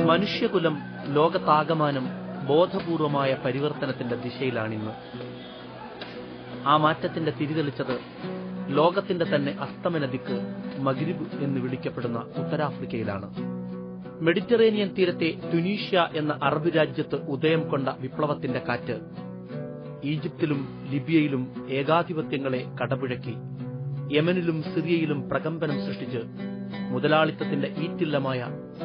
മനുഷ്യകുലം ലോകത്താകമാനം ബോധപൂർവമായ പരിവർത്തനത്തിന്റെ ദിശയിലാണിന്ന്. ആ മാറ്റത്തിന്റെ തിരിതെളിച്ചത് ലോകത്തിന്റെ തന്നെ അസ്തമന ദിക്ക് മഗ്രിബ് എന്ന് വിളിക്കപ്പെടുന്ന ഉത്തരാഫ്രിക്കയിലാണ്. മെഡിറ്ററേനിയൻ തീരത്തെ ട്യൂണീഷ്യ എന്ന അറബ് രാജ്യത്ത് ഉദയം കൊണ്ട വിപ്ലവത്തിന്റെ കാറ്റ് ഈജിപ്തിലും ലിബിയയിലും ഏകാധിപത്യങ്ങളെ കടപുഴക്കി യമനിലും സിറിയയിലും പ്രകമ്പനം സൃഷ്ടിച്ച് മുതലാളിത്തത്തിന്റെ ഈറ്റില്ലമായ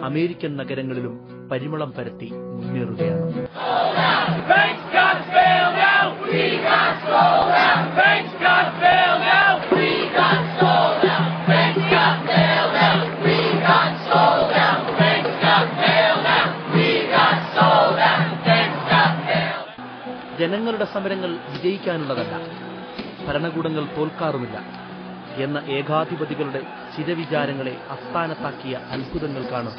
അമേരിക്കൻ നഗരങ്ങളിലും പരിമളം പരത്തി മുന്നേറുകയാണ്. ജനങ്ങളുടെ സമരങ്ങൾ വിജയിക്കാനുള്ളതല്ല, ഭരണകൂടങ്ങൾ തോൽക്കാറുമില്ല എന്ന ഏകാധിപതികളുടെ ചിരവിചാരങ്ങളെ അസ്ഥാനത്താക്കിയ അത്ഭുതങ്ങൾക്കാണ്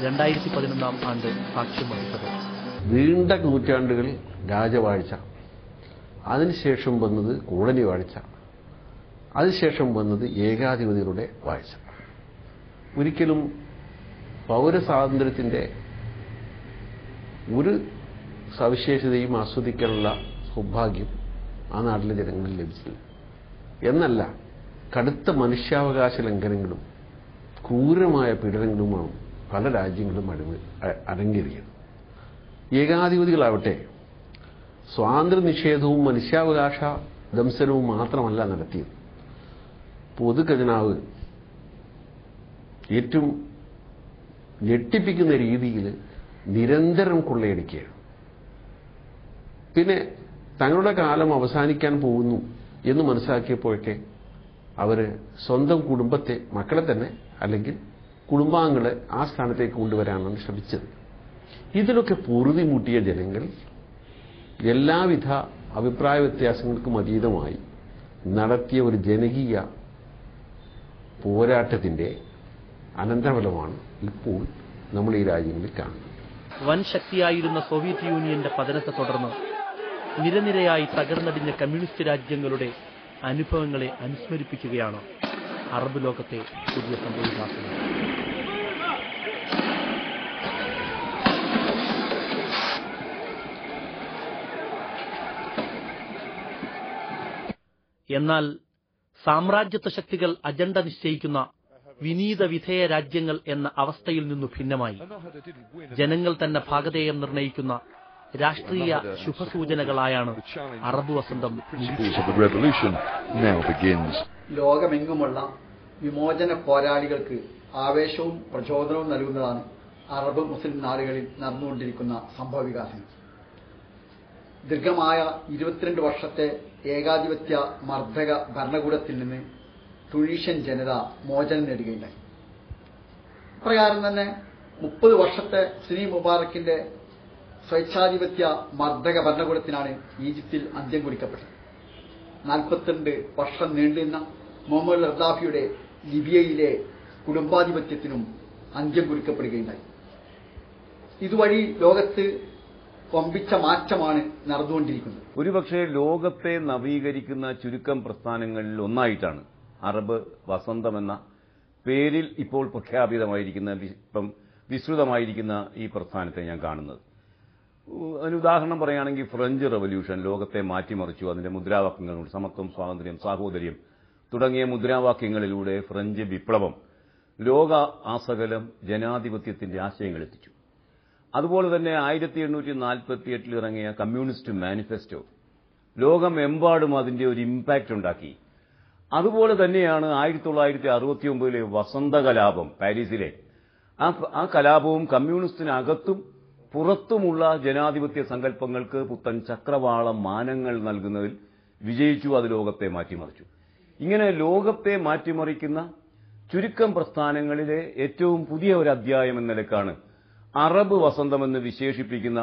2011 ആണ്ട് സാക്ഷ്യം വഹിച്ചത്. നീണ്ട നൂറ്റാണ്ടുകൾ രാജവാഴ്ച, അതിനുശേഷം വന്നത് കോളനി വാഴ്ച, അതിനുശേഷം വന്നത് ഏകാധിപതികളുടെ വാഴ്ച. ഒരിക്കലും പൗരസ്വാതന്ത്ര്യത്തിന്റെ ഒരു സവിശേഷതയും ആസ്വദിക്കാനുള്ള സൗഭാഗ്യം ആ നാട്ടിലെ ജനങ്ങളിൽ ലഭിച്ചില്ല. എന്നല്ല, കടുത്ത മനുഷ്യാവകാശ ലംഘനങ്ങളും ക്രൂരമായ പീഡനങ്ങളുമാണ് പല രാജ്യങ്ങളും അരങ്ങേറിയത്. ഏകാധിപതികളാവട്ടെ സ്വാതന്ത്ര്യ നിഷേധവും മനുഷ്യാവകാശ ദംശനവും മാത്രമല്ല നടത്തിയത്. പൊതുഖജനാവ് ഏറ്റവും ഞെട്ടിപ്പിക്കുന്ന രീതിയിൽ നിരന്തരം കൊള്ളയടിക്കുകയാണ്. പിന്നെ തങ്ങളുടെ കാലം അവസാനിക്കാൻ പോകുന്നു എന്ന് മനസ്സിലാക്കിയപ്പോഴൊക്കെ അവര് സ്വന്തം കുടുംബത്തെ, മക്കളെ തന്നെ അല്ലെങ്കിൽ കുടുംബാംഗങ്ങളെ ആ സ്ഥാനത്തേക്ക് കൊണ്ടുവരാനാണ് ശ്രമിച്ചത്. ഇതിലൊക്കെ പൊറുതിമുട്ടിയ ജനങ്ങൾ എല്ലാവിധ അഭിപ്രായ വ്യത്യാസങ്ങൾക്കും അതീതമായി നടത്തിയ ഒരു ജനകീയ പോരാട്ടത്തിന്റെ അനന്തരഫലമാണ് ഇപ്പോൾ നമ്മൾ ഈ രാജ്യങ്ങളിൽ കാണുന്നത്. വൻ ശക്തിയായിരുന്ന സോവിയറ്റ് യൂണിയന്റെ പതനത്തെ തുടർന്ന് നിരനിരയായി തകർന്നടിഞ്ഞ കമ്മ്യൂണിസ്റ്റ് രാജ്യങ്ങളുടെ അനുഭവങ്ങളെ അനുസ്മരിപ്പിക്കുകയാണ് അറബ് ലോകത്തെ പുതിയ സംഭവവികാസങ്ങൾ. എന്നാൽ സാമ്രാജ്യത്വ ശക്തികൾ അജണ്ട നിശ്ചയിക്കുന്ന വിനീത വിധേയ രാജ്യങ്ങൾ എന്ന അവസ്ഥയിൽ നിന്നു ഭിന്നമായി ജനങ്ങൾ തന്നെ ഭാഗധേയം നിർണയിക്കുന്ന രാഷ്ട്രീയ ശുഭസൂചനകളായാണ് അറബ് വസന്തം. ലോകമെങ്ങുമുള്ള വിമോചന പോരാളികൾക്ക് ആവേശവും പ്രചോദനവും നൽകുന്നതാണ് അറബ് മുസ്ലിം നാടുകളിൽ നടന്നുകൊണ്ടിരിക്കുന്ന സംഭവവികാസങ്ങൾ. ദീർഘമായ 22 വർഷത്തെ ഏകാധിപത്യ മർദ്ദക ഭരണകൂടത്തിൽ നിന്ന് ട്യൂണീഷ്യൻ ജനത മോചനം നേടുകയുണ്ടായി. പ്രകാരം തന്നെ 30 വർഷത്തെ ഹുസ്നി മുബാറക്കിന്റെ സ്വേച്ഛാധിപത്യ മർദ്ദക ഭരണകൂടത്തിനാണ് ഈജിപ്തിൽ അന്ത്യം കുറിക്കപ്പെട്ടത്. 42 വർഷം നീണ്ടുനിന്ന മുഹമ്മദ് ഗദ്ദാഫിയുടെ ലിബിയയിലെ കുടുംബാധിപത്യത്തിനും അന്ത്യം കുറിക്കപ്പെടുകയുണ്ടായി. ഇതുവഴി ലോകത്ത് കൊമ്പിച്ച മാറ്റമാണ് നടന്നുകൊണ്ടിരിക്കുന്നത്. ഒരുപക്ഷെ ലോകത്തെ നവീകരിക്കുന്ന ചുരുക്കം പ്രസ്ഥാനങ്ങളിൽ ഒന്നായിട്ടാണ് അറബ് വസന്തമെന്ന പേരിൽ ഇപ്പോൾ പ്രഖ്യാപിതമായിരിക്കുന്ന, ഇപ്പം വിസ്തൃതമായിരിക്കുന്ന ഈ പ്രസ്ഥാനത്തെ ഞാൻ കാണുന്നത്. അതിന് ഉദാഹരണം പറയുകയാണെങ്കിൽ ഫ്രഞ്ച് റവല്യൂഷൻ ലോകത്തെ മാറ്റിമറിച്ചു. അതിന്റെ മുദ്രാവാക്യങ്ങളുണ്ട്, സമത്വം, സ്വാതന്ത്ര്യം, സാഹോദര്യം തുടങ്ങിയ മുദ്രാവാക്യങ്ങളിലൂടെ ഫ്രഞ്ച് വിപ്ലവം ലോക ആസകലം ജനാധിപത്യത്തിന്റെ ആശയങ്ങൾ എത്തിച്ചു. അതുപോലെ തന്നെ 1848 ഇറങ്ങിയ കമ്മ്യൂണിസ്റ്റ് മാനിഫെസ്റ്റോ ലോകമെമ്പാടും അതിന്റെ ഒരു ഇമ്പാക്റ്റ് ഉണ്ടാക്കി. അതുപോലെ തന്നെയാണ് 1969 വസന്തകലാപം പാരീസിലെ ആ കലാപവും കമ്മ്യൂണിസ്റ്റിനകത്തും പുറത്തുമുള്ള ജനാധിപത്യ സങ്കല്പങ്ങൾക്ക് പുത്തൻ ചക്രവാളം മാനങ്ങൾ നൽകുന്നതിൽ വിജയിച്ചു. അത് ലോകത്തെ മാറ്റിമറിച്ചു. ഇങ്ങനെ ലോകത്തെ മാറ്റിമറിക്കുന്ന ചുരുക്കം പ്രസ്ഥാനങ്ങളിലെ ഏറ്റവും പുതിയ ഒരു അധ്യായം എന്ന നിലക്കാണ് അറബ് വസന്തമെന്ന് വിശേഷിപ്പിക്കുന്ന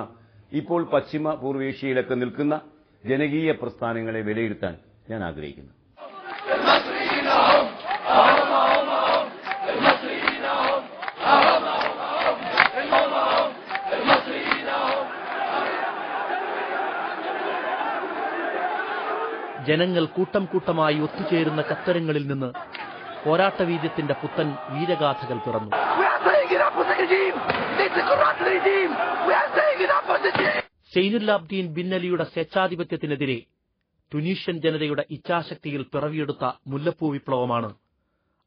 ഇപ്പോൾ പശ്ചിമ പൂർവേഷ്യയിലൊക്കെ നിൽക്കുന്ന ജനകീയ പ്രസ്ഥാനങ്ങളെ വിലയിരുത്താൻ ഞാൻ ആഗ്രഹിക്കുന്നു. ജനങ്ങൾ കൂട്ടം കൂട്ടമായി ഒത്തുചേരുന്ന കത്തരങ്ങളിൽ നിന്ന് പോരാട്ടവീര്യത്തിന്റെ പുത്തൻ വീരഗാഥകൾ പിറന്നു. സൈനുലാബ്ദീൻ ബിൻ അലിയുടെ സ്വേച്ഛാധിപത്യത്തിനെതിരെ ടുനീഷ്യൻ ജനതയുടെ ഇച്ഛാശക്തിയിൽ പിറവിയെടുത്ത മുല്ലപ്പൂ വിപ്ലവമാണ്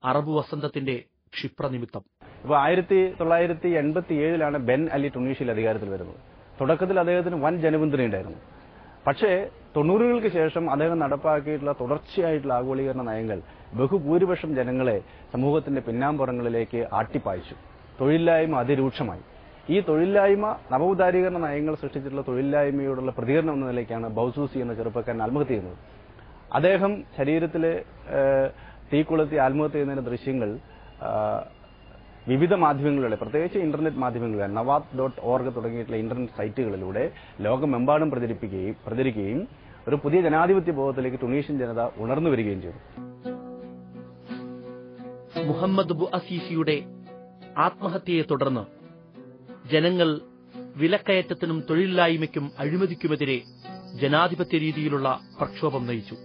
അറബ് വസന്തത്തിന്റെ ക്ഷിപ്രനിമിത്തം. ഇപ്പോൾ 1987 ബെൻ അലി ടുണീഷ്യയിൽ അധികാരത്തിൽ വരുന്നത്. തുടക്കത്തിൽ അദ്ദേഹത്തിന് വൻ ജനപിന്തുണ ഉണ്ടായിരുന്നു. പക്ഷേ 90-കൾക്ക് ശേഷം അദ്ദേഹം നടപ്പാക്കിയിട്ടുള്ള തുടർച്ചയായിട്ടുള്ള ആഗോളീകരണ നയങ്ങൾ ബഹുഭൂരിപക്ഷം ജനങ്ങളെ സമൂഹത്തിന്റെ പിന്നാമ്പുറങ്ങളിലേക്ക് ആട്ടിപ്പായിച്ചു. തൊഴിലില്ലായ്മ അതിരൂക്ഷമായി. ഈ തൊഴിലില്ലായ്മ നവോദാരീകരണ നയങ്ങൾ സൃഷ്ടിച്ചിട്ടുള്ള തൊഴിലില്ലായ്മയോടുള്ള പ്രതികരണം എന്ന നിലയ്ക്കാണ് ബൗസൂസി എന്ന ചെറുപ്പക്കാരൻ ആത്മഹത്യ ചെയ്യുന്നത്. അദ്ദേഹം ശരീരത്തിലെ തീക്കൊളുത്തി ആത്മഹത്യ ചെയ്യുന്നതിന്റെ ദൃശ്യങ്ങൾ വിവിധ മാധ്യമങ്ങളിലൂടെ, പ്രത്യേകിച്ച് ഇന്റർനെറ്റ് മാധ്യമങ്ങളിലൂടെ, nawat.org തുടങ്ങിയിട്ടുള്ള ഇന്റർനെറ്റ് സൈറ്റുകളിലൂടെ ലോകമെമ്പാടും പ്രചരിക്കുകയും ഒരു പുതിയ ജനാധിപത്യ ബോധത്തിലേക്ക് ടുണീഷ്യൻ ജനത ഉണർന്നു വരികയും ചെയ്തു. മുഹമ്മദ് ബുഅസീസിയുടെ ആത്മഹത്യയെ തുടർന്ന് ജനങ്ങൾ വിലക്കയറ്റത്തിനും തൊഴിലില്ലായ്മയ്ക്കും അഴിമതിക്കുമെതിരെ ജനാധിപത്യ രീതിയിലുള്ള പ്രക്ഷോഭം നയിച്ചു.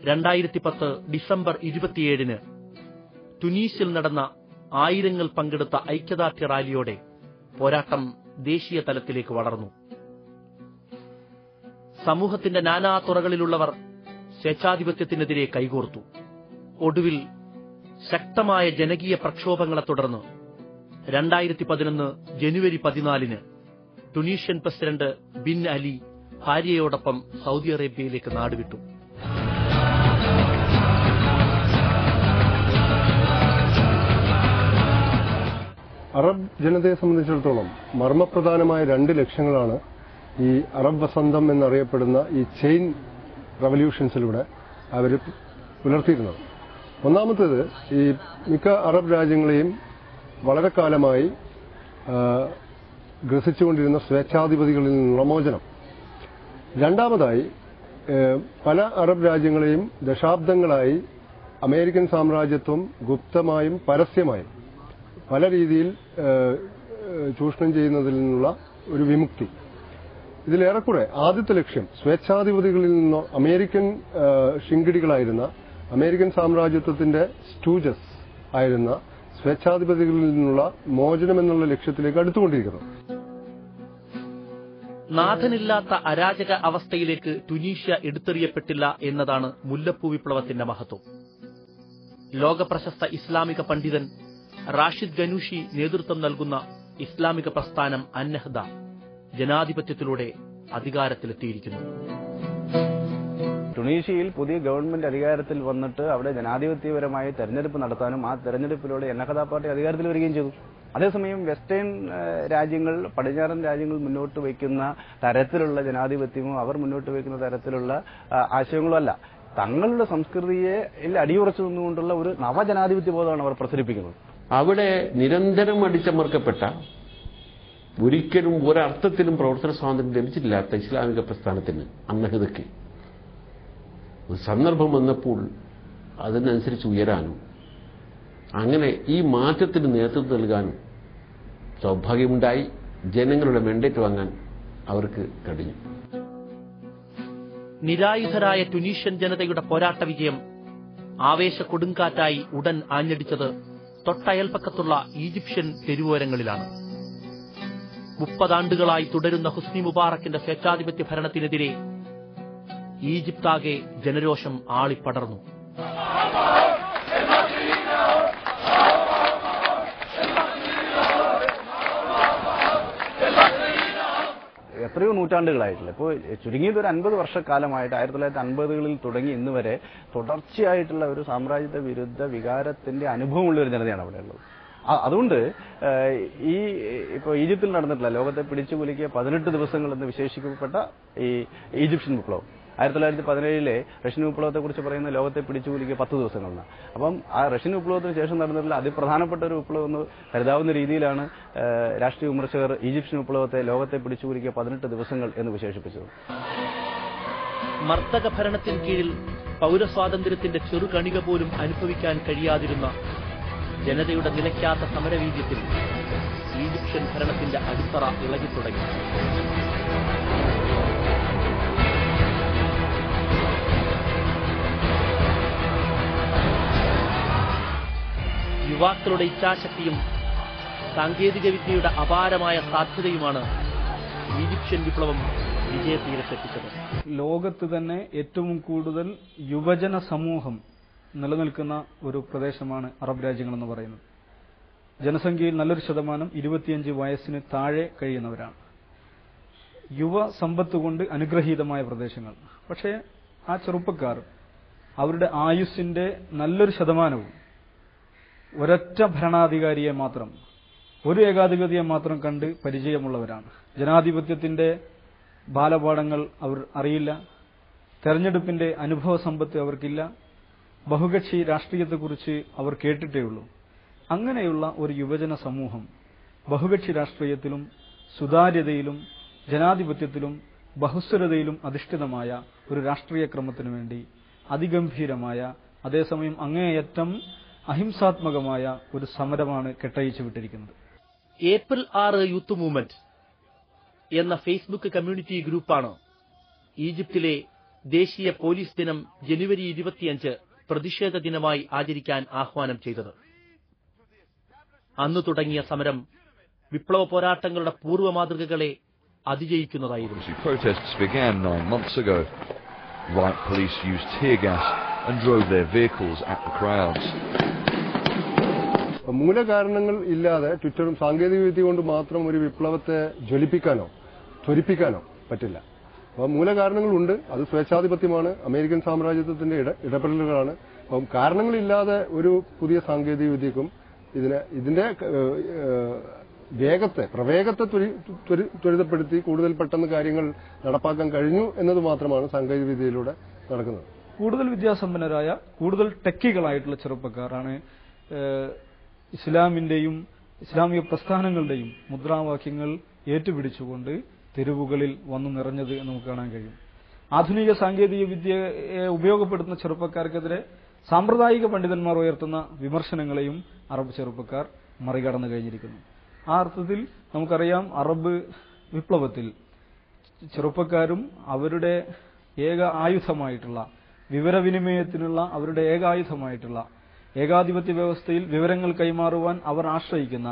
2010 ഡിസംബർ 27 ടുനീസിൽ നടന്ന ആയിരങ്ങൾ പങ്കെടുത്ത ഐക്യദാർഢ്യ റാലിയോടെ പോരാട്ടം ദേശീയ തലത്തിലേക്ക് വളർന്നു. സമൂഹത്തിന്റെ നാനാ തുറകളിലുള്ളവർ സ്വേച്ഛാധിപത്യത്തിനെതിരെ കൈകോർത്തു. ഒടുവിൽ ശക്തമായ ജനകീയ പ്രക്ഷോഭങ്ങളെ തുടർന്ന് 2011 ജനുവരി 14 ടുനീഷ്യൻ പ്രസിഡന്റ് ബിൻ അലി ഭാര്യയോടൊപ്പം സൗദി അറേബ്യയിലേക്ക് നാടുവിട്ടു. അറബ് ജനതയെ സംബന്ധിച്ചിടത്തോളം മർമ്മപ്രധാനമായ 2 ലക്ഷ്യങ്ങളാണ് ഈ അറബ് വസന്തം എന്നറിയപ്പെടുന്ന ഈ ചെയിൻ റവല്യൂഷൻസിലൂടെ അവർ പുലർത്തിയിരുന്നത്. ഒന്നാമത്തേത്, ഈ മിക്ക അറബ് രാജ്യങ്ങളെയും വളരെ കാലമായി ഗ്രസിച്ചുകൊണ്ടിരുന്ന സ്വേച്ഛാധിപതികളിൽ നിന്നുള്ള മോചനം. രണ്ടാമതായി, പല അറബ് രാജ്യങ്ങളെയും ദശാബ്ദങ്ങളായി അമേരിക്കൻ സാമ്രാജ്യത്വം ഗുപ്തമായും പരസ്യമായും പല രീതിയിൽ ചൂഷണം ചെയ്യുന്നതിൽ നിന്നുള്ള ഒരു വിമുക്തി. ഇതിലേറെക്കുറെ ആദ്യത്തെ ലക്ഷ്യം സ്വേച്ഛാധിപതികളിൽ നിന്നോ അമേരിക്കൻ ശിങ്കിടികളായിരുന്ന, അമേരിക്കൻ സാമ്രാജ്യത്വത്തിന്റെ സ്റ്റൂജസ് ആയിരുന്ന സ്വേച്ഛാധിപതികളിൽ നിന്നുള്ള മോചനം എന്നുള്ള ലക്ഷ്യത്തിലേക്ക് അടുത്തുകൊണ്ടിരിക്കുന്നു. നാഥനില്ലാത്ത അരാജക അവസ്ഥയിലേക്ക് ടുനീഷ്യ എടുത്തെറിയപ്പെട്ടില്ല എന്നതാണ് മുല്ലപ്പൂ വിപ്ലവത്തിന്റെ മഹത്വം. ലോകപ്രശസ്ത ഇസ്ലാമിക പണ്ഡിതൻ റാഷിദ് ഗനൂഷി നേതൃത്വം നൽകുന്ന ഇസ്ലാമിക പ്രസ്ഥാനം അന്നഹ്ദ ജനാധിപത്യത്തിലൂടെ അധികാരത്തിലെത്തിയിരിക്കുന്നു. ടുണീഷ്യയിൽ പുതിയ ഗവൺമെന്റ് അധികാരത്തിൽ വന്നിട്ട് അവിടെ ജനാധിപത്യപരമായി തെരഞ്ഞെടുപ്പ് നടത്താനും ആ തെരഞ്ഞെടുപ്പിലൂടെ അന്നഹ്ദ പാർട്ടി അധികാരത്തിൽ വരികയും ചെയ്തു. അതേസമയം വെസ്റ്റേൺ രാജ്യങ്ങൾ, പടിഞ്ഞാറൻ രാജ്യങ്ങൾ മുന്നോട്ട് വയ്ക്കുന്ന തരത്തിലുള്ള ജനാധിപത്യമോ അവർ മുന്നോട്ട് വയ്ക്കുന്ന തരത്തിലുള്ള ആശയങ്ങളോ അല്ല. തങ്ങളുടെ സംസ്കൃതിയെ അടിയുറച്ചു നിന്നുകൊണ്ടുള്ള ഒരു നവജനാധിപത്യ ബോധമാണ് അവർ പ്രസരിപ്പിക്കുന്നത്. അവിടെ നിരന്തരം അടിച്ചമർക്കപ്പെട്ട, ഒരിക്കലും ഒരർത്ഥത്തിലും പ്രവർത്തന സ്വാതന്ത്ര്യം ലഭിച്ചിട്ടില്ലാത്ത ഇസ്ലാമിക പ്രസ്ഥാനത്തിന് അന്നഹ്ദയ്ക്ക് ഒരു സന്ദർഭം വന്നപ്പോൾ അതിനനുസരിച്ച് ഉയരാനും അങ്ങനെ ഈ മാറ്റത്തിന് നേതൃത്വം നൽകാനും സൗഭാഗ്യമുണ്ടായി. ജനങ്ങളുടെ മാൻഡേറ്റ് വാങ്ങാൻ അവർക്ക് കഴിഞ്ഞു. നിരായുധരായ ടുനീഷ്യൻ ജനതയുടെ പോരാട്ട വിജയം ആവേശ കൊടുങ്കാറ്റായി ഉടൻ ആഞ്ഞടിച്ചത് തൊട്ടയൽപ്പക്കത്തുള്ള ഈജിപ്ഷ്യൻ തെരുവോരങ്ങളിലാണ്. 30 ആണ്ടുകളായി തുടരുന്ന ഹുസ്നി മുബാറക്കിന്റെ സ്വേച്ഛാധിപത്യ ഭരണത്തിനെതിരെ ഈജിപ്താകെ ജനരോഷം ആളിപ്പടർന്നു. എത്രയോ നൂറ്റാണ്ടുകളായിട്ടില്ല. ഇപ്പോൾ ചുരുങ്ങിയത് ഒരു 50 വർഷക്കാലമായിട്ട് 1950കളിൽ തുടങ്ങി ഇന്ന് വരെ തുടർച്ചയായിട്ടുള്ള ഒരു സാമ്രാജ്യത്വ വിരുദ്ധ വികാരത്തിന്റെ അനുഭവമുള്ള ഒരു ജനതയാണ് അവിടെ ഉള്ളത്. അതുകൊണ്ട് ഇപ്പോൾ ഈജിപ്തിൽ നടന്നിട്ടുള്ള ലോകത്തെ പിടിച്ചുകുലുക്കിയ 18 ദിവസങ്ങൾ എന്ന് വിശേഷിക്കപ്പെട്ട ഈ ഈജിപ്ഷ്യൻ വിപ്ലവം 1917 റഷ്യൻ വിപ്ലവത്തെക്കുറിച്ച് പറയുന്ന ലോകത്തെ പിടിച്ചുകുലുക്കിയ 10 ദിവസങ്ങളാണ്. അപ്പം ആ റഷ്യൻ വിപ്ലവത്തിന് ശേഷം നടന്നിട്ടുള്ള അതിപ്രധാനപ്പെട്ട ഒരു വിപ്ലവം എന്ന് കരുതാവുന്ന രീതിയിലാണ് രാഷ്ട്രീയ വിമർശകർ ഈജിപ്ഷ്യൻ വിപ്ലവത്തെ ലോകത്തെ പിടിച്ചുകുലുക്കിയ 18 ദിവസങ്ങൾ എന്ന് വിശേഷിപ്പിച്ചത്. മർദ്ദക ഭരണത്തിന് കീഴിൽ പൗരസ്വാതന്ത്ര്യത്തിന്റെ ചെറുകണിക പോലും അനുഭവിക്കാൻ കഴിയാതിരുന്ന ജനതയുടെ നിലയ്ക്കാത്ത സമരവീര്യത്തിൽ ഈജിപ്ഷ്യൻ ഭരണത്തിന്റെ അടിത്തറ ഇളകിത്തുടങ്ങി. യുവാക്കളുടെ ഇച്ഛാശക്തിയും സാങ്കേതിക വിദ്യയുടെ അപാരമായ സാധ്യതയുമാണ് ഈജിപ്ഷ്യൻ വിപ്ലവം വിജയതീരത്തെത്തിച്ചത്. ലോകത്ത് തന്നെ ഏറ്റവും കൂടുതൽ യുവജന സമൂഹം നിലനിൽക്കുന്ന ഒരു പ്രദേശമാണ് അറബ് രാജ്യങ്ങളെന്ന് പറയുന്നത്. ജനസംഖ്യയിൽ നല്ലൊരു ശതമാനം 25 വയസ്സിന് താഴെ കഴിയുന്നവരാണ്. യുവ സമ്പത്ത് കൊണ്ട് അനുഗ്രഹീതമായ പ്രദേശങ്ങൾ. പക്ഷേ ആ ചെറുപ്പക്കാർ അവരുടെ ആയുസ്സിന്റെ നല്ലൊരു ശതമാനവും ഒരൊറ്റ ഭരണാധികാരിയെ മാത്രം, ഒരു ഏകാധിപതിയെ മാത്രം കണ്ട് പരിചയമുള്ളവരാണ്. ജനാധിപത്യത്തിന്റെ ബാലപാഠങ്ങൾ അവർ അറിയില്ല. തെരഞ്ഞെടുപ്പിന്റെ അനുഭവ സമ്പത്ത് അവർക്കില്ല. ബഹുകക്ഷി രാഷ്ട്രീയത്തെക്കുറിച്ച് അവർ കേട്ടിട്ടേയുള്ളൂ. അങ്ങനെയുള്ള ഒരു യുവജന സമൂഹം ബഹുകക്ഷി രാഷ്ട്രീയത്തിലും സുതാര്യതയിലും ജനാധിപത്യത്തിലും ബഹുസ്വരതയിലും അധിഷ്ഠിതമായ ഒരു രാഷ്ട്രീയ ക്രമത്തിനു വേണ്ടി അതിഗംഭീരമായ, അതേസമയം അങ്ങേയറ്റം അഹിംസാത്മകമായ ഒരു സമരമാണ് കെട്ടഴിച്ചു വിട്ടിരിക്കുന്നത്. ഏപ്രിൽ 6 യൂത്ത് മൂവ്മെന്റ് എന്ന ഫേസ്ബുക്ക് കമ്മ്യൂണിറ്റി ഗ്രൂപ്പാണ് ഈജിപ്തിലെ ദേശീയ പോലീസ് ദിനം ജനുവരി 25 പ്രതിഷേധ ദിനമായി ആചരിക്കാൻ ആഹ്വാനം ചെയ്തത്. അന്നു തുടങ്ങിയ സമരം വിപ്ലവ പോരാട്ടങ്ങളുടെ പൂർവ്വ മാതൃകകളെ അതിജയിക്കുന്നതായിരുന്നു. Protests began 9 months ago. Riot police used tear gas and drove their vehicles at the crowds. മൂലകാരണങ്ങൾ ഇല്ലാതെ ട്വിറ്ററും സാങ്കേതിക വിദ്യ കൊണ്ട് മാത്രം ഒരു വിപ്ലവത്തെ ജ്വലിപ്പിക്കാനോ ത്വരിപ്പിക്കാനോ പറ്റില്ല. അപ്പോൾ മൂലകാരണങ്ങളുണ്ട്. അത് സ്വേച്ഛാധിപത്യമാണ്, അമേരിക്കൻ സാമ്രാജ്യത്വത്തിന്റെ ഇടപെടലുകളാണ്. അപ്പം കാരണങ്ങളില്ലാതെ ഒരു പുതിയ സാങ്കേതിക വിദ്യക്കും ഇതിന്റെ പ്രവേഗത്തെ ത്വരിതപ്പെടുത്തി കൂടുതൽ പെട്ടെന്ന് കാര്യങ്ങൾ നടപ്പാക്കാൻ കഴിഞ്ഞു എന്നത് മാത്രമാണ് സാങ്കേതിക വിദ്യയിലൂടെ നടക്കുന്നത്. കൂടുതൽ വിദ്യാസമ്പന്നരായ, കൂടുതൽ ടെക്കികളായിട്ടുള്ള ചെറുപ്പക്കാരാണ് ഇസ്ലാമിന്റെയും ഇസ്ലാമിക പ്രസ്ഥാനങ്ങളുടെയും മുദ്രാവാക്യങ്ങൾ ഏറ്റുപിടിച്ചുകൊണ്ട് തെരുവുകളിൽ വന്നു നിറഞ്ഞത് എന്ന് നമുക്ക് കാണാൻ കഴിയും. ആധുനിക സാങ്കേതിക വിദ്യയെ ഉപയോഗപ്പെടുത്തുന്ന ചെറുപ്പക്കാർക്കെതിരെ സാമ്പ്രദായിക പണ്ഡിതന്മാർ ഉയർത്തുന്ന വിമർശനങ്ങളെയും അറബ് ചെറുപ്പക്കാർ മറികടന്നു കഴിഞ്ഞിരിക്കുന്നു. ആ അർത്ഥത്തിൽ നമുക്കറിയാം, അറബ് വിപ്ലവത്തിൽ ചെറുപ്പക്കാരും അവരുടെ ഏക ആയുധമായിട്ടുള്ള വിവരവിനിമയത്തിനുള്ള അവരുടെ ഏകായുധമായിട്ടുള്ള ഏകാധിപത്യ വ്യവസ്ഥയിൽ വിവരങ്ങൾ കൈമാറുവാൻ അവർ ആശ്രയിക്കുന്ന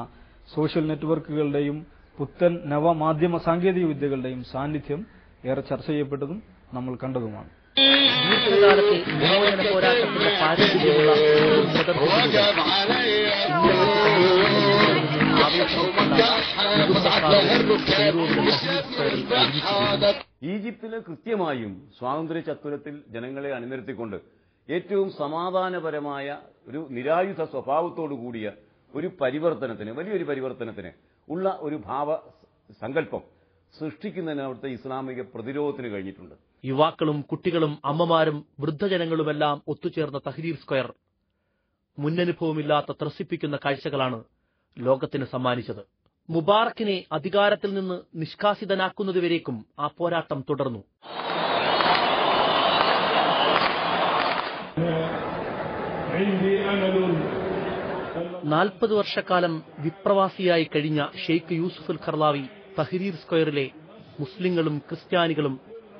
സോഷ്യൽ നെറ്റ്വർക്കുകളുടെയും പുത്തൻ നവമാധ്യമ സാങ്കേതിക വിദ്യകളുടെയും സാന്നിധ്യം ഏറെ ചർച്ച ചെയ്യപ്പെട്ടതും നമ്മൾ കണ്ടതുമാണ്. ദീർഘകാലത്തെ വിമോചന പോരാട്ടത്തിന്റെ പാരമ്പര്യമുള്ള ഈജിപ്തിലെ കൃത്യമായും സ്വാതന്ത്ര്യ ചത്തുരത്തിൽ ജനങ്ങളെ അണിനിരത്തിക്കൊണ്ട് ഏറ്റവും സമാധാനപരമായ ഒരു നിരായുധ സ്വഭാവത്തോടു കൂടിയ ഒരു പരിവർത്തനത്തിന്, വലിയൊരു പരിവർത്തനത്തിന് ഉള്ള ഒരു ഭാവ സങ്കല്പം സൃഷ്ടിക്കുന്നതിന് അവിടുത്തെ ഇസ്ലാമിക പ്രതിരോധത്തിന് കഴിഞ്ഞിട്ടുണ്ട്. യുവാക്കളും കുട്ടികളും അമ്മമാരും വൃദ്ധജനങ്ങളുമെല്ലാം ഒത്തുചേർന്ന തഹ്രീർ സ്ക്വയർ മുന്നനുഭവമില്ലാത്ത ത്രസിപ്പിക്കുന്ന കാഴ്ചകളാണ് ലോകത്തിന് സമ്മാനിച്ചത്. മുബാറക്കിനെ അധികാരത്തിൽ നിന്ന് നിഷ്കാസിതനാക്കുന്നതുവരേക്കും ആ പോരാട്ടം തുടർന്നു. 40 വർഷക്കാലം വിപ്രവാസിയായി കഴിഞ്ഞ ഷെയ്ഖ് യൂസുഫ് അൽ ഖർലാവി തഹ്രീർ സ്ക്വയറിലെ മുസ്ലിങ്ങളും ക്രിസ്ത്യാനികളും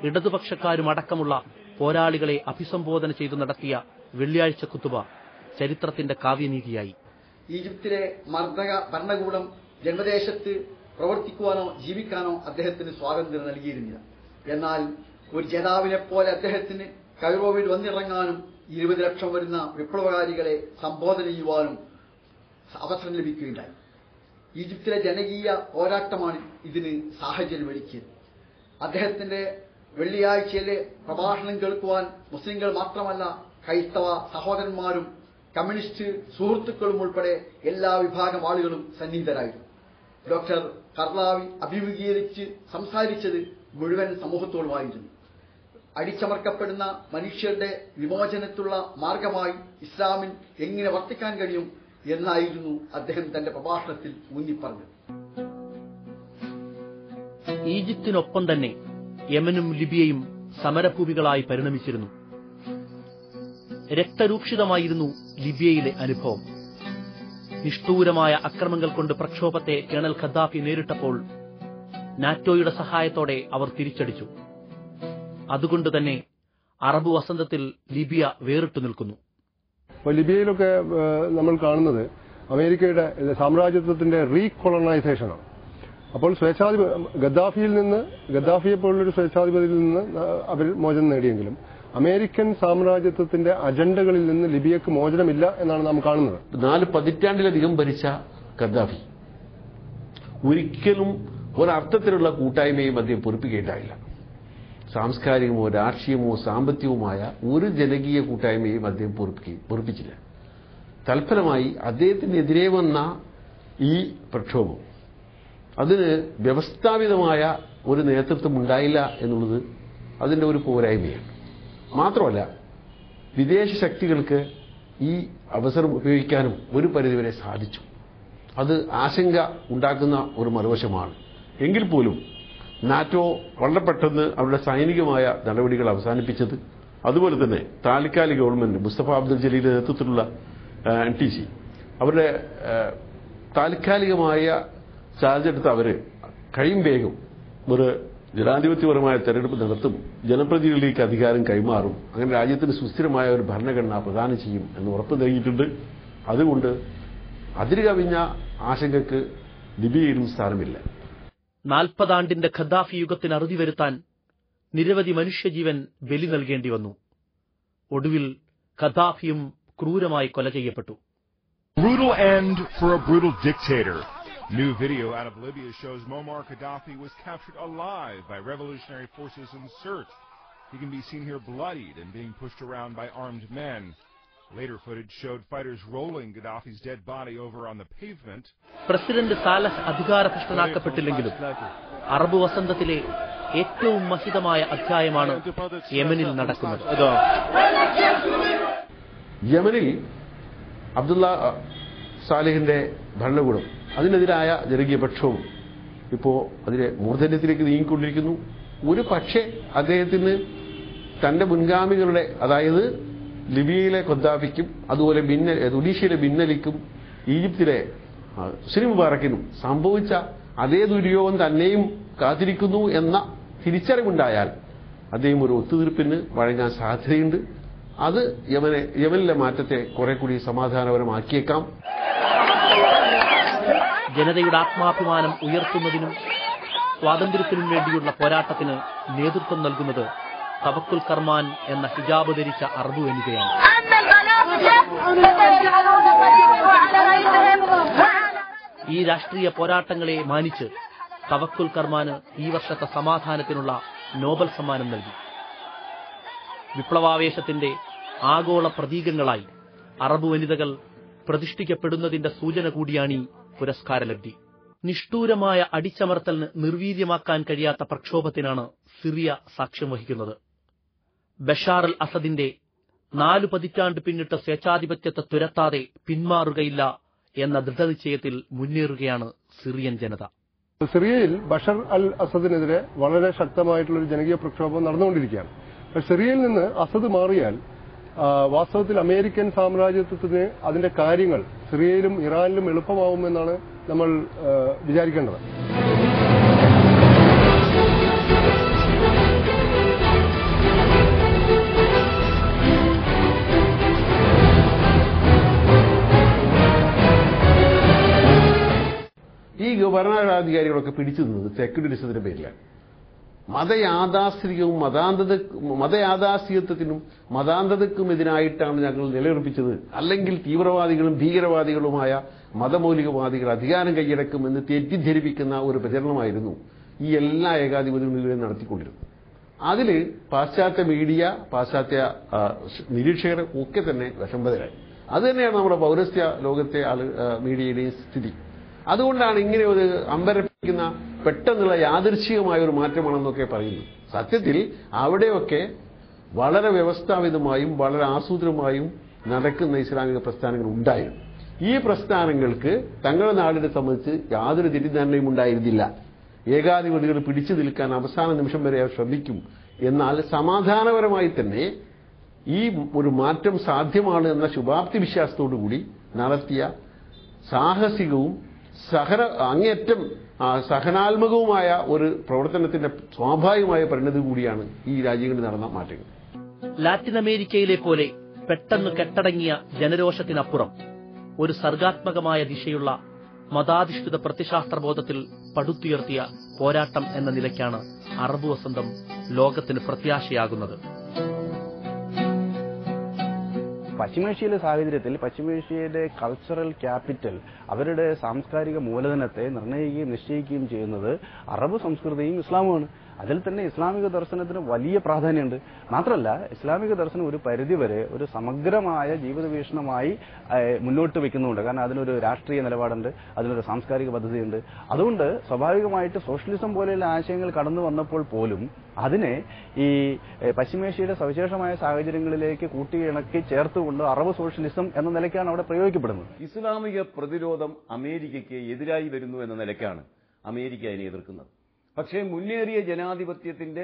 ഇടതുപക്ഷക്കാരും അടക്കമുള്ള പോരാളികളെ അഭിസംബോധന ചെയ്തു നടത്തിയ വെള്ളിയാഴ്ച ഖുതുബ ചരിത്രത്തിന്റെ കാവ്യനീതിയായി. ഈജിപ്തിലെ മർദ്ദക ഭരണകൂടം ജന്മദേശത്ത് പ്രവർത്തിക്കുവാനോ ജീവിക്കാനോ അദ്ദേഹത്തിന് സ്വാതന്ത്ര്യം നൽകിയിരുന്നില്ല. എന്നാൽ ഒരു ജേതാവിനെ പോലെ അദ്ദേഹത്തിന് കൈറോവിൽ വന്നിറങ്ങാനും 20 ലക്ഷം വരുന്ന വിപ്ലവകാരികളെ സംബോധന ചെയ്യുവാനും അവസരം ലഭിക്കുകയുണ്ടായി. ഈജിപ്തിലെ ജനകീയ പോരാട്ടമാണ് ഇതിന് സാഹചര്യം ഒരുക്കിയത്. അദ്ദേഹത്തിന്റെ വെള്ളിയാഴ്ചയിലെ പ്രഭാഷണം കേൾക്കുവാൻ മുസ്ലിങ്ങൾ മാത്രമല്ല, ക്രൈസ്തവ സഹോദരന്മാരും കമ്മ്യൂണിസ്റ്റ് സുഹൃത്തുക്കളും ഉൾപ്പെടെ എല്ലാ വിഭാഗം ആളുകളും സന്നിഹിതരായിരുന്നു. ഡോക്ടർ കർലാവി അഭിമുഖീകരിച്ച് സംസാരിച്ചത് മുഴുവൻ സമൂഹത്തോടുമായിരുന്നു. അടിച്ചമർക്കപ്പെടുന്ന മനുഷ്യരുടെ വിമോചനത്തിലുള്ള മാർഗമായി ഇസ്ലാമിൽ എങ്ങനെ വർത്തിക്കാൻ കഴിയും എന്നായിരുന്നു അദ്ദേഹം തന്റെ പ്രഭാഷണത്തിൽ ഊന്നിപ്പറഞ്ഞത്. ഈജിപ്തിനൊപ്പം തന്നെ യമനും ലിബിയയും സമരഭൂമികളായി പരിണമിച്ചിരുന്നു. രക്തരൂക്ഷിതമായിരുന്നു ലിബിയയിലെ അനുഭവം. നിഷ്ഠൂരമായ അക്രമങ്ങൾ കൊണ്ട് പ്രക്ഷോഭത്തെ കേണൽ ഖദ്ദാഫി നേരിട്ടപ്പോൾ നാറ്റോയുടെ സഹായത്തോടെ അവർ തിരിച്ചടിച്ചു. അതുകൊണ്ടുതന്നെ അറബ് വസന്തത്തിൽ ലിബിയ വേറിട്ടു നിൽക്കുന്നു. ലിബിയയിലൊക്കെ നമ്മൾ കാണുന്നത് അമേരിക്കയുടെ സാമ്രാജ്യത്വത്തിന്റെ റീകൊളണൈസേഷനാണ്. അപ്പോൾ ഗദ്ദാഫിയെ പോലുള്ളൊരു സ്വേച്ഛാധിപതിയിൽ നിന്ന് അവർ മോചനം നേടിയെങ്കിലും അമേരിക്കൻ സാമ്രാജ്യത്വത്തിന്റെ അജണ്ടകളിൽ നിന്ന് ലിബിയക്ക് മോചനമില്ല എന്നാണ് നാം കാണുന്നത്. 4 പതിറ്റാണ്ടിലധികം ഭരിച്ച ഗദ്ദാഫി ഒരിക്കലും ഒരർത്ഥത്തിലുള്ള കൂട്ടായ്മയും അദ്ദേഹം പൊറുപ്പിക്കേണ്ടായില്ല. സാംസ്കാരികമോ രാഷ്ട്രീയമോ സാമ്പത്തികവുമായ ഒരു ജനകീയ കൂട്ടായ്മയും അദ്ദേഹം പൊറുപ്പിച്ചില്ല. തൽഫലമായി അദ്ദേഹത്തിനെതിരെ വന്ന ഈ പ്രക്ഷോഭം അതിന് വ്യവസ്ഥാപിതമായ ഒരു നേതൃത്വം ഉണ്ടായില്ല എന്നുള്ളത് അതിന്റെ ഒരു പോരായ്മയാണ്. മാത്രമല്ല, വിദേശ ശക്തികൾക്ക് ഈ അവസരം ഉപയോഗിക്കാനും ഒരു പരിധിവരെ സാധിച്ചു. അത് ആശങ്ക ഉണ്ടാക്കുന്ന ഒരു മറുവശമാണ്. എങ്കിൽ പോലും നാറ്റോ വളരെ പെട്ടെന്ന് അവരുടെ സൈനികമായ നടപടികൾ അവസാനിപ്പിച്ചത്, അതുപോലെ തന്നെ താൽക്കാലിക ഗവൺമെന്റ് മുസ്തഫ അബ്ദുൽ ജലീലിന്റെ നേതൃത്വത്തിലുള്ള NTC അവരുടെ താൽക്കാലികമായ ചാർജ് എടുത്ത് അവര് കഴിയും വേഗം ഒരു ജനാധിപത്യപരമായ തെരഞ്ഞെടുപ്പ് നടത്തും, ജനപ്രതിനിധികളിലേക്ക് അധികാരം കൈമാറും, അങ്ങനെ രാജ്യത്തിന് സുസ്ഥിരമായ ഒരു ഭരണഘടന പ്രദാനം ചെയ്യും എന്ന് ഉറപ്പ് നൽകിയിട്ടുണ്ട്. അതുകൊണ്ട് അതിര് കവിഞ്ഞ ആശങ്കയ്ക്ക് ലിബിയയിലും സ്ഥാനമില്ല. 40 ആണ്ടിന്റെ ഖദ്ദാഫി യുഗത്തിന് അറുതി വരുത്താൻ നിരവധി മനുഷ്യജീവൻ ബലി നൽകേണ്ടി വന്നു. ഒടുവിൽ ഖദ്ദാഫിയും ക്രൂരമായി കൊല ചെയ്യപ്പെട്ടു. Brutal end for a brutal dictator. New video out of Libya shows Muammar Gaddafi was captured alive by revolutionary forces in Sirte. He can be seen here bloodied and being pushed around by armed men. Later footage showed fighters rolling Gaddafi's dead body over on the pavement. President Saleh അധികാരഭ്രഷ്ടനാക്കപ്പെട്ടില്ലെങ്കിലും Arab വസന്തത്തിലെ ഏറ്റവും മഹിതമായ അധ്യായമാണ് യമനിൽ നടക്കുന്നത്. യമനിൽ അബ്ദുള്ള സാലിഹിന്റെ ഭരണകൂടം അതിനെതിരായ ജനകീയ പക്ഷവും ഇപ്പോൾ അതിന്റെ മൂർധന്യത്തിലേക്ക് നീങ്ങിക്കൊണ്ടിരിക്കുന്നു. ഒരു പക്ഷേ അദ്ദേഹത്തിന് തന്റെ മുൻഗാമികളുടെ, അതായത് ലിബിയയിലെ ഖദ്ദാഫിക്കും അതുപോലെ തുനീഷ്യയിലെ ബിന്നലിക്കും ഈജിപ്തിലെ ഹുസ്നി മുബാറക്കിനും സംഭവിച്ച അതേ ദുര്യോഗം തന്നെയും കാത്തിരിക്കുന്നു എന്ന തിരിച്ചറിവുണ്ടായാൽ അദ്ദേഹം ഒരു ഒത്തുതീർപ്പിന് വഴങ്ങാൻ സാധ്യതയുണ്ട്. അത് യമനിലെ മാറ്റത്തെ കുറെ കൂടി സമാധാനപരമാക്കിയേക്കാം. ജനതയുടെ ആത്മാഭിമാനം ഉയർത്തുന്നതിനും സ്വാതന്ത്ര്യത്തിനും വേണ്ടിയുള്ള പോരാട്ടത്തിന് നേതൃത്വം നൽകുന്നത് തവക്കുൽ കർമാൻ എന്ന ഹിജാബ് ധരിച്ച അറബ് വനിതയാണ്. ഈ രാഷ്ട്രീയ പോരാട്ടങ്ങളെ മാനിച്ച് തവക്കുൽ കർമാന് ഈ വർഷത്തെ സമാധാനത്തിനുള്ള നോബൽ സമ്മാനം നൽകി. വിപ്ലവാവേശത്തിന്റെ ആഗോള പ്രതീകങ്ങളായി അറബ് വനിതകൾ പ്രതിഷ്ഠിക്കപ്പെടുന്നതിന്റെ സൂചന കൂടിയാണ് ഈ പുരസ്കാരലബ്ധി. നിഷ്ഠൂരമായ അടിച്ചമർത്തലിന് നിർവീര്യമാക്കാൻ കഴിയാത്ത പ്രക്ഷോഭത്തിനാണ് സിറിയ സാക്ഷ്യം വഹിക്കുന്നത്. ബഷാർ അൽ അസദിന്റെ 4 പതിറ്റാണ്ട് പിന്നിട്ട സ്വേച്ഛാധിപത്യത്തെ തുരത്താതെ പിന്മാറുകയില്ല എന്ന ദൃഢനിശ്ചയത്തിൽ മുന്നേറുകയാണ് സിറിയൻ ജനത. സിറിയയിൽ ബഷർ അൽ അസദിനെതിരെ വളരെ ശക്തമായിട്ടുള്ള ജനകീയ പ്രക്ഷോഭം നടന്നുകൊണ്ടിരിക്കുകയാണ്. സിറിയയിൽ നിന്ന് അസദ് മാറിയാൽ വാസ്തവത്തിൽ അമേരിക്കൻ സാമ്രാജ്യത്വത്തിന് അതിന്റെ കാര്യങ്ങൾ സിറിയയിലും ഇറാനിലും എളുപ്പമാവുമെന്നാണ് നമ്മൾ വിചാരിക്കേണ്ടത്. ഈ ഭരണാധികാരികളൊക്കെ പിടിച്ചു നിന്നത് സെക്യുലറിസത്തിന്റെ പേരിലാണ്. മതയാഥാസ്ഥികത്വത്തിനും മതാന്തതയ്ക്കുമെതിരായിട്ടാണ് ഞങ്ങൾ നിലയുറപ്പിച്ചത്, അല്ലെങ്കിൽ തീവ്രവാദികളും ഭീകരവാദികളുമായ മതമൗലികവാദികൾ അധികാരം കൈയടക്കുമെന്ന് തെറ്റിദ്ധരിപ്പിക്കുന്ന ഒരു പ്രചരണമായിരുന്നു ഈ എല്ലാ ഏകാധിപത്യങ്ങളും നടത്തിക്കൊണ്ടിരുന്നത്. അതിൽ പാശ്ചാത്യ മീഡിയ, പാശ്ചാത്യ നിരീക്ഷകർ ഒക്കെ തന്നെ വിഷമതരായി. അത് തന്നെയാണ് നമ്മുടെ പൗരസ്ത്യ ലോകത്തെ മീഡിയയുടെയും സ്ഥിതി. അതുകൊണ്ടാണ് ഇങ്ങനെ ഒരു അമ്പരപ്പിക്കുന്ന പെട്ടെന്നുള്ള യാദൃച്ഛികമായ ഒരു മാറ്റമാണെന്നൊക്കെ പറയുന്നു. സത്യത്തിൽ അവിടെയൊക്കെ വളരെ വ്യവസ്ഥാപിതമായും വളരെ ആസൂത്രിതമായും നടക്കുന്ന ഇസ്ലാമിക പ്രസ്ഥാനങ്ങൾ ഉണ്ടായിരുന്നു. ഈ പ്രസ്ഥാനങ്ങൾക്ക് തങ്ങളുടെ നാടിനെ സംബന്ധിച്ച് യാതൊരു തെറ്റിദ്ധാരണയും ഉണ്ടായിരുന്നില്ല. ഏകാധിപതികൾ പിടിച്ചു നിൽക്കാൻ അവസാന നിമിഷം വരെ അവർ ശ്രമിക്കും. എന്നാൽ സമാധാനപരമായി തന്നെ ഈ ഒരു മാറ്റം സാധ്യമാണ് എന്ന ശുഭാപ്തി വിശ്വാസത്തോടുകൂടി നടത്തിയ സാഹസികവും അങ്ങേയറ്റം സഹനാത്മകവുമായ ഒരു പ്രവർത്തനത്തിന്റെ സ്വാഭാവികമായ പരിണതി കൂടിയാണ് ഈ രാജ്യങ്ങളിൽ നടന്ന മാറ്റങ്ങൾ. ലാറ്റിൻ അമേരിക്കയിലെ പോലെ പെട്ടെന്ന് കെട്ടടങ്ങിയ ജനരോഷത്തിനപ്പുറം ഒരു സർഗാത്മകമായ ദിശയുള്ള മതാധിഷ്ഠിത പ്രത്യശാസ്ത്രബോധത്തിൽ പടുത്തുയർത്തിയ പോരാട്ടം എന്ന നിലയ്ക്കാണ് അറബ് വസന്തം ലോകത്തിന് പ്രത്യാശയാകുന്നത്. പശ്ചിമേഷ്യയിലെ സാഹചര്യത്തിൽ പശ്ചിമേഷ്യയുടെ കൾച്ചറൽ ക്യാപിറ്റൽ, അവരുടെ സാംസ്കാരിക മൂലധനത്തെ നിർണ്ണയിക്കുകയും നിശ്ചയിക്കുകയും ചെയ്യുന്നത് അറബ് സംസ്കൃതിയും ഇസ്ലാമുമാണ്. അതിൽ തന്നെ ഇസ്ലാമിക ദർശനത്തിന് വലിയ പ്രാധാന്യമുണ്ട്. മാത്രമല്ല, ഇസ്ലാമിക ദർശനം ഒരു പരിധിവരെ ഒരു സമഗ്രമായ ജീവിത വീക്ഷണമായി മുന്നോട്ട് വെക്കുന്നുണ്ട്. കാരണം അതിനൊരു രാഷ്ട്രീയ നിലപാടുണ്ട്, അതിനൊരു സാംസ്കാരിക പദ്ധതിയുണ്ട്. അതുകൊണ്ട് സ്വാഭാവികമായിട്ട് സോഷ്യലിസം പോലെയുള്ള ആശയങ്ങൾ കടന്നു വന്നപ്പോൾ പോലും അതിനെ ഈ പശ്ചിമേഷ്യയുടെ സവിശേഷമായ സാഹചര്യങ്ങളിലേക്ക് കൂട്ടിയിണക്കി ചേർത്തുകൊണ്ട് അറബ് സോഷ്യലിസം എന്ന നിലയ്ക്കാണ് അവിടെ പ്രയോഗിക്കപ്പെടുന്നത്. ഇസ്ലാമിക പ്രതിരോധം അമേരിക്കയ്ക്ക് എതിരായി വരുന്നു എന്ന നിലയ്ക്കാണ് അമേരിക്ക അതിനെ എതിർക്കുന്നത്. പക്ഷേ മുന്നേറിയ ജനാധിപത്യത്തിന്റെ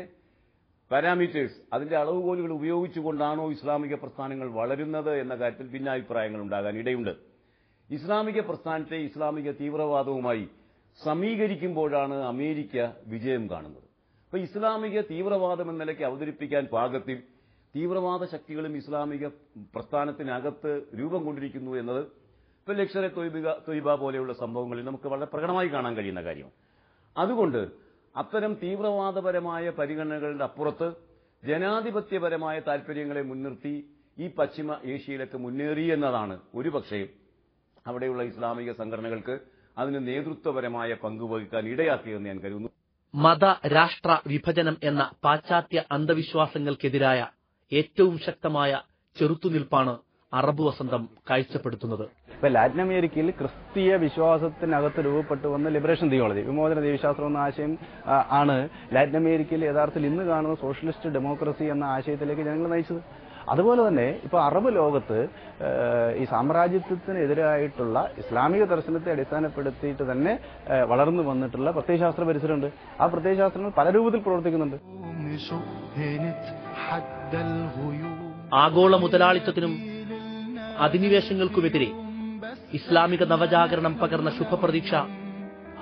പാരാമീറ്റേഴ്സ്, അതിന്റെ അളവുകോലുകൾ ഉപയോഗിച്ചുകൊണ്ടാണോ ഇസ്ലാമിക പ്രസ്ഥാനങ്ങൾ വളരുന്നത് എന്ന കാര്യത്തിൽ ഭിന്നാഭിപ്രായങ്ങൾ ഉണ്ടാകാൻ ഇടയുണ്ട്. ഇസ്ലാമിക പ്രസ്ഥാനത്തെ ഇസ്ലാമിക തീവ്രവാദവുമായി സമീകരിക്കുമ്പോഴാണ് അമേരിക്ക വിജയം കാണുന്നത്. അപ്പോൾ ഇസ്ലാമിക തീവ്രവാദം എന്ന നിലയ്ക്ക് അവതരിപ്പിക്കാൻ പാകത്തിൽ തീവ്രവാദ ശക്തികളും ഇസ്ലാമിക പ്രസ്ഥാനത്തിനകത്ത് രൂപം കൊണ്ടിരിക്കുന്നു എന്നത് ഇപ്പോൾ ലഷ്കർ-എ തൊയ്ബ പോലെയുള്ള സംഭവങ്ങളിൽ നമുക്ക് വളരെ പ്രകടമായി കാണാൻ കഴിയുന്ന കാര്യമാണ്. അതുകൊണ്ട് അത്തരം തീവ്രവാദപരമായ പരിഗണനകളുടെ അപ്പുറത്ത് ജനാധിപത്യപരമായ താൽപര്യങ്ങളെ മുൻനിർത്തി ഈ പശ്ചിമ ഏഷ്യയിലൊക്കെ മുന്നേറി എന്നതാണ് ഒരുപക്ഷേ അവിടെയുള്ള ഇസ്ലാമിക സംഘടനകൾക്ക് അതിന് നേതൃത്വപരമായ പങ്കുവഹിക്കാൻ ഇടയാക്കിയെന്ന് ഞാൻ കരുതുന്നു. മത രാഷ്ട്ര വിഭജനം എന്ന പാശ്ചാത്യ അന്ധവിശ്വാസങ്ങൾക്കെതിരായ ഏറ്റവും ശക്തമായ ചെറുത്തുനിൽപ്പാണ് അറബ് വസന്തം കാഴ്ചപ്പെടുത്തുന്നത്. ഇപ്പൊ ലാറ്റിൻ അമേരിക്കയിൽ ക്രിസ്തീയ വിശ്വാസത്തിനകത്ത് രൂപപ്പെട്ടു വന്ന ലിബറേഷൻ തിയോളജി, വിമോചന ദൈവശാസ്ത്രം എന്ന ആശയം ആണ് ലാറ്റിൻ അമേരിക്കയിൽ യഥാർത്ഥത്തിൽ ഇന്ന് കാണുന്ന സോഷ്യലിസ്റ്റ് ഡെമോക്രസി എന്ന ആശയത്തിലേക്ക് ജനങ്ങൾ നയിച്ചത്. അതുപോലെ തന്നെ ഇപ്പൊ അറബ് ലോകത്ത് ഈ സാമ്രാജ്യത്വത്തിനെതിരായിട്ടുള്ള ഇസ്ലാമിക ദർശനത്തെ അടിസ്ഥാനപ്പെടുത്തിയിട്ട് തന്നെ വളർന്നു വന്നിട്ടുള്ള പ്രത്യയശാസ്ത്ര പരിസരമുണ്ട്. ആ പ്രത്യയശാസ്ത്രങ്ങൾ പല രൂപത്തിൽ പ്രവർത്തിക്കുന്നുണ്ട്. ആഗോള മുതലാളിത്തത്തിനും അധിനിവേശങ്ങൾക്കുമെതിരെ ഇസ്ലാമിക നവജാഗരണം പകർന്ന ശുഭപ്രതീക്ഷ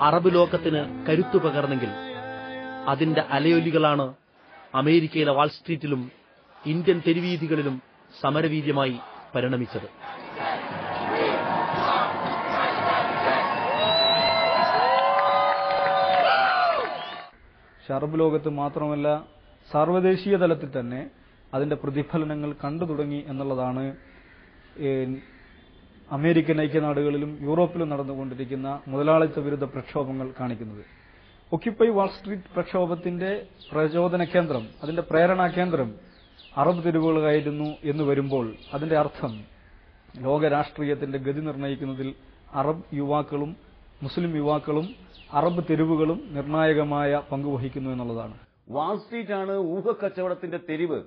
അറബ് ലോകത്തിന് കരുത്തു പകർന്നെങ്കിൽ അതിന്റെ അലയൊലികളാണ് അമേരിക്കയിലെ വാൾസ്ട്രീറ്റിലും ഇന്ത്യൻ തെരുവീഥികളിലും സമരവീര്യമായി പരിണമിച്ചത്. അറബ് ലോകത്ത് മാത്രമല്ല സാർവദേശീയ തലത്തിൽ തന്നെ അതിന്റെ പ്രതിഫലനങ്ങൾ കണ്ടു തുടങ്ങി എന്നുള്ളതാണ് അമേരിക്കൻ ഐക്യനാടുകളിലും യൂറോപ്പിലും നടന്നുകൊണ്ടിരിക്കുന്ന മുതലാളിത്ത വിരുദ്ധ പ്രക്ഷോഭങ്ങൾ കാണിക്കുന്നത്. ഒക്യുപ്പൈ വാൾസ്ട്രീറ്റ് പ്രക്ഷോഭത്തിന്റെ പ്രചോദന കേന്ദ്രം, അതിന്റെ പ്രേരണാ കേന്ദ്രം അറബ് തെരുവുകളായിരുന്നു എന്ന് വരുമ്പോൾ അതിന്റെ അർത്ഥം ലോക രാഷ്ട്രീയത്തിന്റെ ഗതി നിർണ്ണയിക്കുന്നതിൽ അറബ് യുവാക്കളും മുസ്ലിം യുവാക്കളും അറബ് തെരുവുകളും നിർണായകമായ പങ്കുവഹിക്കുന്നു എന്നുള്ളതാണ്. വാൾസ്ട്രീറ്റ് ആണ് ഊഹക്കച്ചവടത്തിന്റെ തെരുവ്,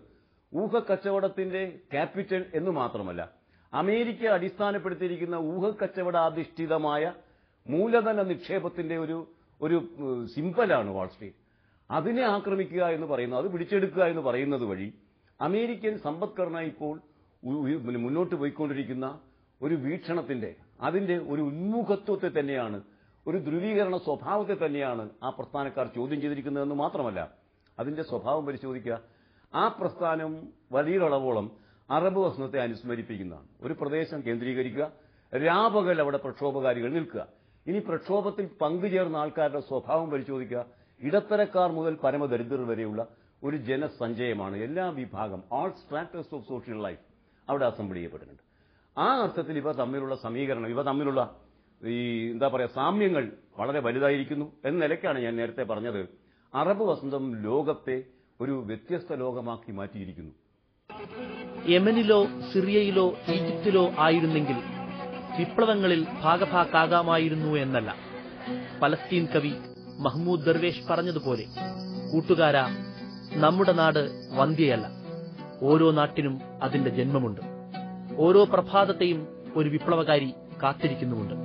ഊഹക്കച്ചവടത്തിന്റെ ക്യാപിറ്റൽ എന്ന് മാത്രമല്ല അമേരിക്ക അടിസ്ഥാനപ്പെടുത്തിയിരിക്കുന്ന ഊഹക്കച്ചവടാധിഷ്ഠിതമായ മൂലധന നിക്ഷേപത്തിന്റെ ഒരു സിംബലാണ് വാൾസ്ട്രീറ്റ്. അതിനെ ആക്രമിക്കുക എന്ന് പറയുന്നത്, അത് പിടിച്ചെടുക്കുക എന്ന് പറയുന്നത് വഴി അമേരിക്കൻ സമ്പദ്ഘടന ഇപ്പോൾ മുന്നോട്ട് പോയിക്കൊണ്ടിരിക്കുന്ന ഒരു വീക്ഷണത്തിന്റെ, അതിന്റെ ഒരു ഉന്മുഖത്വത്തെ തന്നെയാണ്, ഒരു ധ്രുവീകരണ സ്വഭാവത്തെ തന്നെയാണ് ആ പ്രസ്ഥാനക്കാർ ചോദ്യം ചെയ്തിരിക്കുന്നതെന്ന് മാത്രമല്ല അതിന്റെ സ്വഭാവം പരിശോധിക്കുക. ആ പ്രസ്ഥാനം വലിയൊരളവോളം അറബ് വസന്തത്തെ അനുസ്മരിപ്പിക്കുന്നതാണ്. ഒരു പ്രദേശം കേന്ദ്രീകരിക്കുക, രാപകൽ അവിടെ പ്രക്ഷോഭകാരികൾ നിൽക്കുക. ഇനി പ്രക്ഷോഭത്തിൽ പങ്കുചേർന്ന ആൾക്കാരുടെ സ്വഭാവം പരിശോധിക്കുക. ഇടത്തരക്കാർ മുതൽ പരമദരിദ്രർ വരെയുള്ള ഒരു ജനസഞ്ചയമാണ്. എല്ലാ വിഭാഗം, all Stratus of social life അവിടെ അസംബിൾ ചെയ്യപ്പെട്ടിട്ടുണ്ട്. ആ അർത്ഥത്തിൽ ഇവ തമ്മിലുള്ള സമീകരണം, ഇവ തമ്മിലുള്ള ഈ സാമ്യങ്ങൾ വളരെ വലുതായിരിക്കുന്നു എന്ന നിലയ്ക്കാണ് ഞാൻ നേരത്തെ പറഞ്ഞത് അറബ് വസന്തം ലോകത്തെ ഒരു വ്യത്യസ്ത ലോകമാക്കി മാറ്റിയിരിക്കുന്നു. യമനിലോ സിറിയയിലോ ഈജിപ്തിലോ ആയിരുന്നെങ്കിൽ വിപ്ലവങ്ങളിൽ ഭാഗഭാക്കാകാമായിരുന്നു എന്നല്ല. പലസ്തീൻ കവി മഹ്മൂദ് ദർവേഷ് പറഞ്ഞതുപോലെ, കൂട്ടുകാരാ, നമ്മുടെ നാട് വന്ധ്യയല്ല, ഓരോ നാട്ടിനും അതിന്റെ ജന്മമുണ്ട്, ഓരോ പ്രഭാതത്തെയും ഒരു വിപ്ലവകാരി കാത്തിരിക്കുന്നുമുണ്ട്.